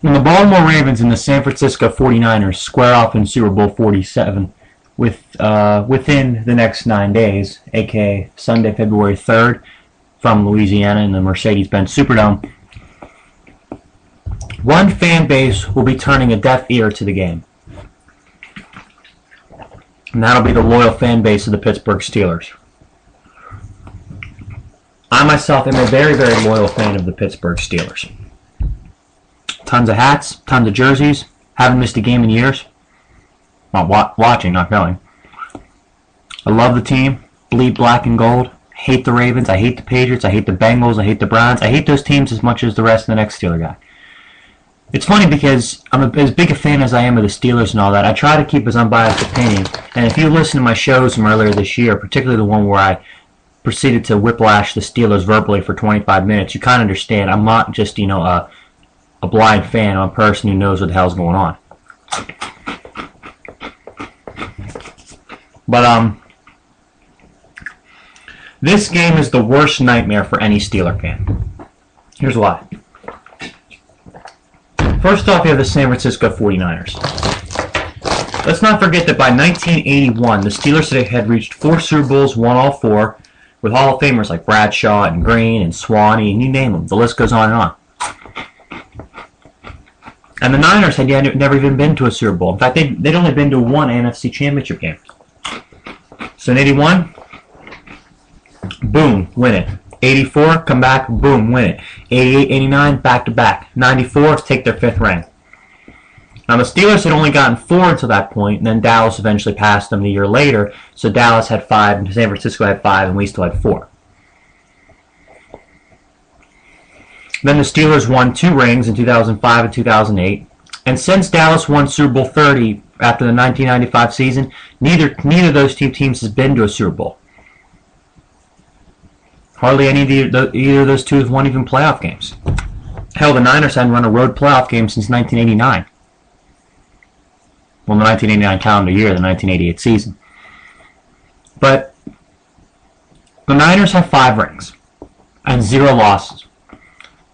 When the Baltimore Ravens and the San Francisco 49ers square off in Super Bowl 47 within the next 9 days, aka Sunday, February 3rd, from Louisiana in the Mercedes-Benz Superdome, one fan base will be turning a deaf ear to the game. And that'll be the loyal fan base of the Pittsburgh Steelers. I myself am a very, very loyal fan of the Pittsburgh Steelers. Tons of hats, tons of jerseys. Haven't missed a game in years. Well, watching, not going. I love the team. Bleed black and gold. Hate the Ravens. I hate the Patriots. I hate the Bengals. I hate the Browns. I hate those teams as much as the rest of the next Steeler guy. It's funny because I'm as big a fan as I am of the Steelers and all that. I try to keep as unbiased opinion. And if you listen to my shows from earlier this year, particularly the one where I proceeded to whiplash the Steelers verbally for 25 minutes, you kind of understand. I'm not just, a blind fan. I'm a person who knows what the hell's going on. But, this game is the worst nightmare for any Steeler fan. Here's why. First off, you have the San Francisco 49ers. Let's not forget that by 1981, the Steelers had reached 4 Super Bowls, won all 4, with Hall of Famers like Bradshaw and Green and Swanee, and you name them. The list goes on and on. And the Niners had never even been to a Super Bowl. In fact, they'd only been to one NFC Championship game. So in 81, boom, win it. 84, come back, boom, win it. 88, 89, back-to-back. 94, take their 5th ring. Now, the Steelers had only gotten 4 until that point, and then Dallas eventually passed them the year later, so Dallas had 5, and San Francisco had 5, and we still had 4. Then the Steelers won 2 rings in 2005 and 2008, and since Dallas won Super Bowl 30 after the 1995 season, neither of those two teams has been to a Super Bowl. Hardly any of either of those two have won even playoff games. Hell, the Niners hadn't run a road playoff game since 1989. Well, the 1989 calendar year, the 1988 season. But the Niners have 5 rings and 0 losses.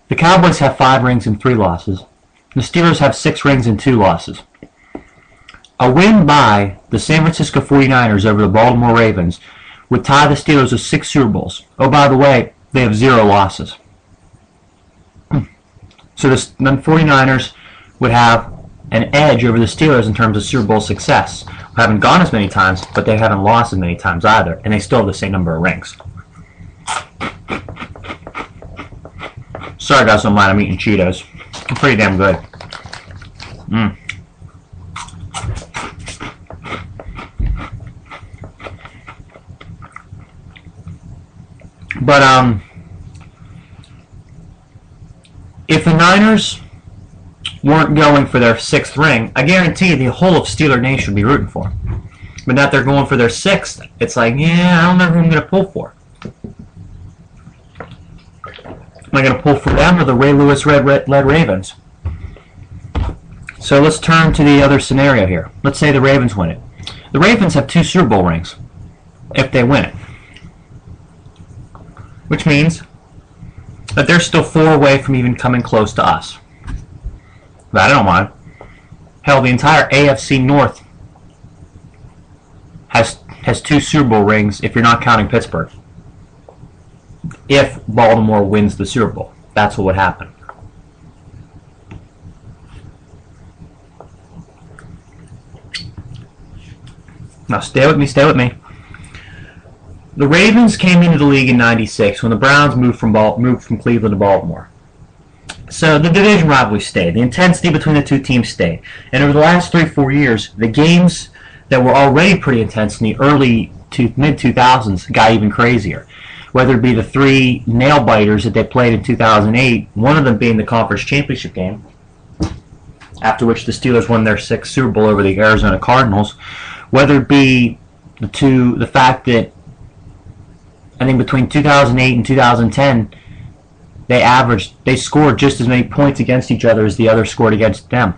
The Cowboys have 5 rings and 3 losses. The Steelers have 6 rings and 2 losses. A win by the San Francisco 49ers over the Baltimore Ravens would tie the Steelers with 6 Super Bowls. Oh, by the way, they have 0 losses. So the 49ers would have an edge over the Steelers in terms of Super Bowl success. They haven't gone as many times, but they haven't lost as many times either, and they still have the same number of rings. Sorry guys, don't mind, I'm eating Cheetos. I'm pretty damn good. But, if the Niners weren't going for their 6th ring, I guarantee the whole of Steeler Nation would be rooting for them. But now they're going for their 6th. It's like, yeah, I don't know who I'm going to pull for. Am I going to pull for them or the Ray Lewis-led Ravens? So let's turn to the other scenario here. Let's say the Ravens win it. The Ravens have 2 Super Bowl rings if they win it. Which means that they're still 4 away from even coming close to us. But I don't mind. Hell, the entire AFC North has 2 Super Bowl rings if you're not counting Pittsburgh. If Baltimore wins the Super Bowl. That's what would happen. Now stay with me. The Ravens came into the league in '96 when the Browns moved from Cleveland to Baltimore. So the division rivalry stayed. The intensity between the two teams stayed. And over the last 3-4 years, the games that were already pretty intense in the early to mid-2000s got even crazier. Whether it be the 3 nail-biters that they played in 2008, one of them being the conference championship game, after which the Steelers won their 6th Super Bowl over the Arizona Cardinals, whether it be the fact that I think between 2008 and 2010, they scored just as many points against each other as the other scored against them.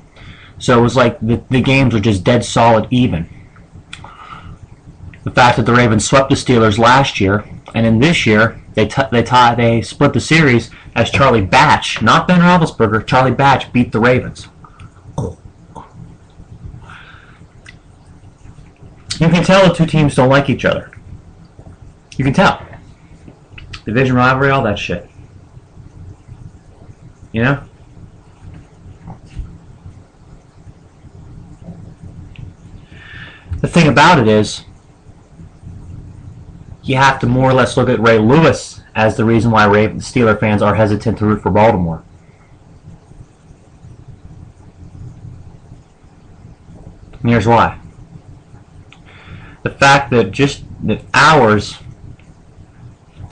So it was like the games were just dead solid even. The fact that the Ravens swept the Steelers last year, and in this year, They split the series as Charlie Batch, not Ben Roethlisberger, Charlie Batch beat the Ravens. You can tell the two teams don't like each other. You can tell. Division rivalry, all that shit. You know? The thing about it is, you have to more or less look at Ray Lewis as the reason why Steeler fans are hesitant to root for Baltimore. And here's why. The fact that just hours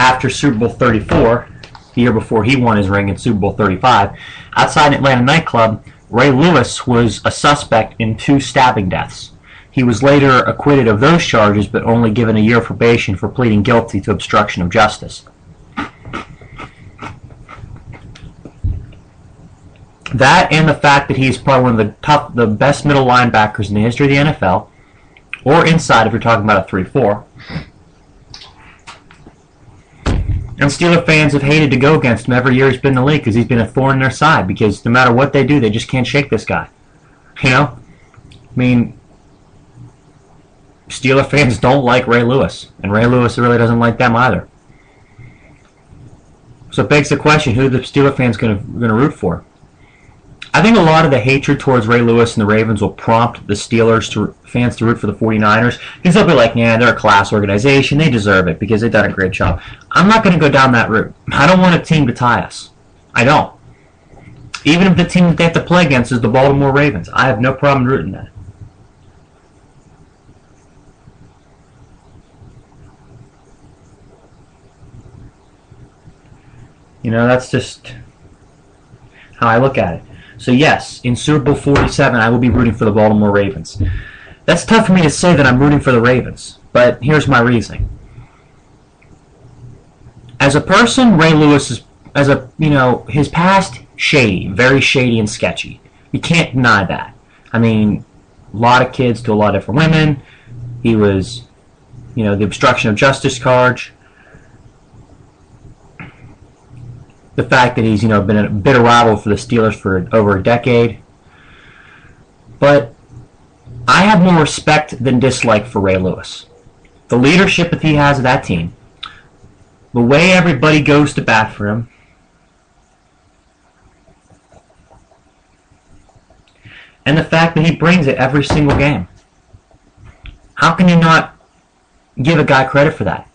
after Super Bowl 34, the year before he won his ring in Super Bowl 35, outside an Atlanta nightclub, Ray Lewis was a suspect in 2 stabbing deaths. He was later acquitted of those charges, but only given a year of probation for pleading guilty to obstruction of justice. That and the fact that he's probably one of the best middle linebackers in the history of the NFL, or inside if you're talking about a 3-4. And Steeler fans have hated to go against him every year he's been in the league because he's been a thorn in their side, because no matter what they do, they just can't shake this guy. You know? I mean, Steeler fans don't like Ray Lewis, and Ray Lewis really doesn't like them either. So it begs the question, who are the Steeler fans going to root for? I think a lot of the hatred towards Ray Lewis and the Ravens will prompt the Steelers fans to root for the 49ers, because they'll be like, yeah, they're a class organization, they deserve it because they've done a great job. I'm not going to go down that route. I don't want a team to tie us. I don't. Even if the team that they have to play against is the Baltimore Ravens, I have no problem rooting that. You know, that's just how I look at it. So yes, in Super Bowl 47, I will be rooting for the Baltimore Ravens. That's tough for me to say that I'm rooting for the Ravens, but here's my reasoning. As a person, Ray Lewis is, his past shady, very shady and sketchy. You can't deny that. I mean, a lot of kids to a lot of different women. He was, the obstruction of justice charge. The fact that he's, been a bitter rival for the Steelers for over a decade. But I have more respect than dislike for Ray Lewis. The leadership that he has of that team, the way everybody goes to bat for him, and the fact that he brings it every single game. How can you not give a guy credit for that?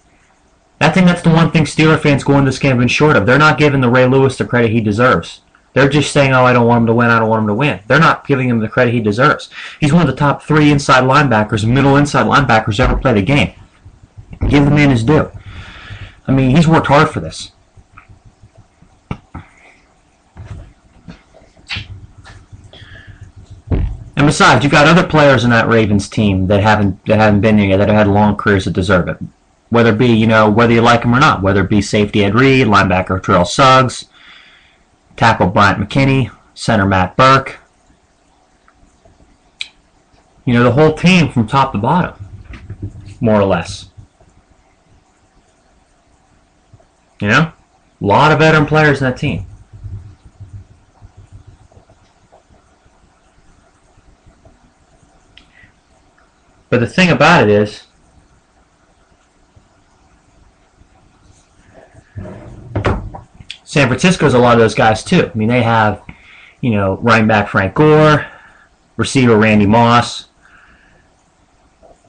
I think that's the one thing Steeler fans going this game have been short of. They're not giving the Ray Lewis the credit he deserves. They're just saying, oh, I don't want him to win, I don't want him to win. They're not giving him the credit he deserves. He's one of the top 3 inside linebackers, middle inside linebackers ever play the game. Give the man his due. I mean, he's worked hard for this. And besides, you've got other players in that Ravens team that haven't been there yet, that have had long careers that deserve it. Whether it be, whether you like him or not. Whether it be safety Ed Reed, linebacker Terrell Suggs, tackle Bryant McKinney, center Matt Burke. The whole team from top to bottom, more or less. A lot of veteran players in that team. But the thing about it is, San Francisco's a lot of those guys too. I mean, they have, running back Frank Gore, receiver Randy Moss,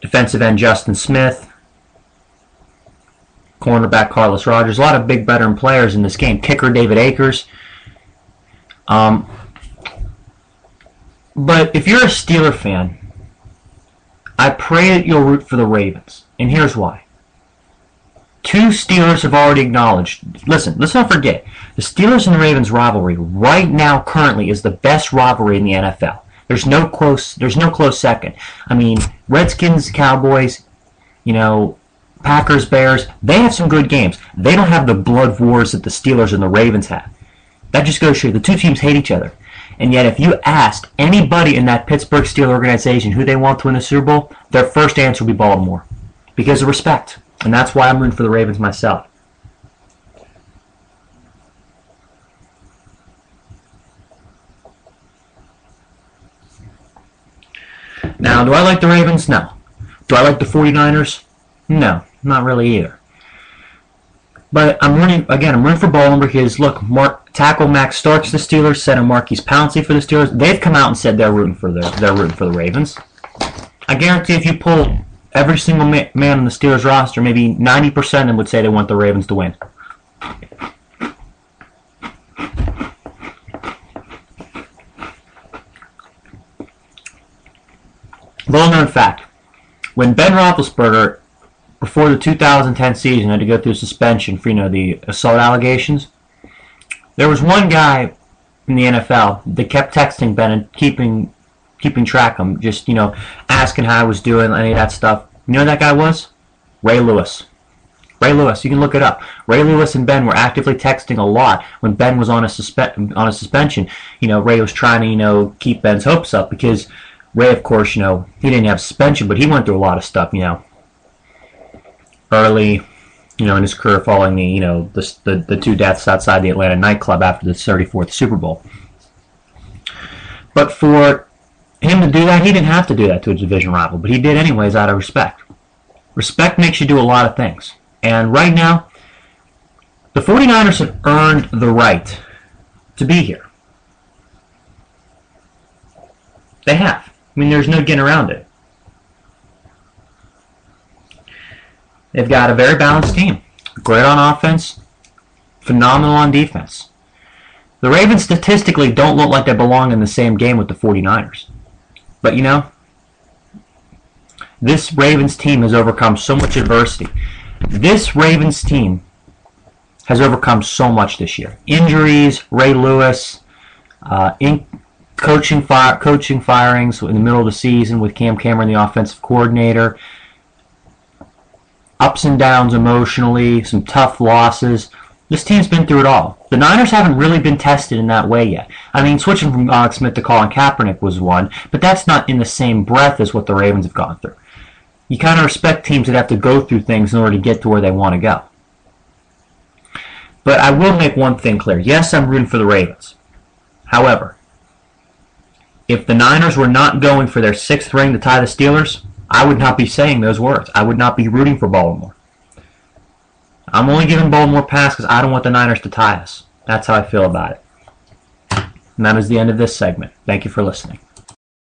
defensive end Justin Smith, cornerback Carlos Rogers. A lot of big veteran players in this game. Kicker David Akers. But if you're a Steeler fan, I pray that you'll root for the Ravens. And here's why. 2 Steelers have already acknowledged. Listen, let's not forget. The Steelers and the Ravens rivalry right now currently is the best rivalry in the NFL. There's no close second. I mean, Redskins, Cowboys, Packers, Bears, they have some good games. They don't have the blood wars that the Steelers and the Ravens have. That just goes to show you the 2 teams hate each other. And yet if you asked anybody in that Pittsburgh Steelers organization who they want to win the Super Bowl, their first answer would be Baltimore. Because of respect. And that's why I'm rooting for the Ravens myself. Now, do I like the Ravens? No. Do I like the 49ers? No, not really either. But I'm rooting for Baltimore because, look, tackle Max Starks for the Steelers, center Marquise Pouncey for the Steelers. They've come out and said they're rooting for the Ravens. I guarantee if you pull every single man on the Steelers roster, maybe 90% of them would say they want the Ravens to win. Little known fact, when Ben Roethlisberger, before the 2010 season, had to go through suspension for, the assault allegations, there was one guy in the NFL that kept texting Ben and keeping track of him, just, asking how he was doing, any of that stuff. You know who that guy was? Ray Lewis. Ray Lewis, you can look it up. Ray Lewis and Ben were actively texting a lot when Ben was on a suspension. Ray was trying to, keep Ben's hopes up because Ray, of course, he didn't have suspension, but he went through a lot of stuff, early, in his career following the two deaths outside the Atlanta nightclub after the 34th Super Bowl. But for him to do that, he didn't have to do that to a division rival, but he did anyways out of respect. Respect makes you do a lot of things. And right now, the 49ers have earned the right to be here. They have. There's no getting around it. They've got a very balanced team. Great on offense, phenomenal on defense. The Ravens statistically don't look like they belong in the same game with the 49ers. But this Ravens team has overcome so much adversity. This Ravens team has overcome so much this year. Injuries, Ray Lewis, coaching firings in the middle of the season with Cam Cameron, the offensive coordinator. Ups and downs emotionally, some tough losses. This team's been through it all. The Niners haven't really been tested in that way yet. Switching from Alex Smith to Colin Kaepernick was one, but that's not in the same breath as what the Ravens have gone through. You kind of respect teams that have to go through things in order to get to where they want to go. But I will make one thing clear. Yes, I'm rooting for the Ravens. However, if the Niners were not going for their 6th ring to tie the Steelers, I would not be saying those words. I would not be rooting for Baltimore. I'm only giving Baltimore a pass because I don't want the Niners to tie us. That's how I feel about it. And that is the end of this segment. Thank you for listening.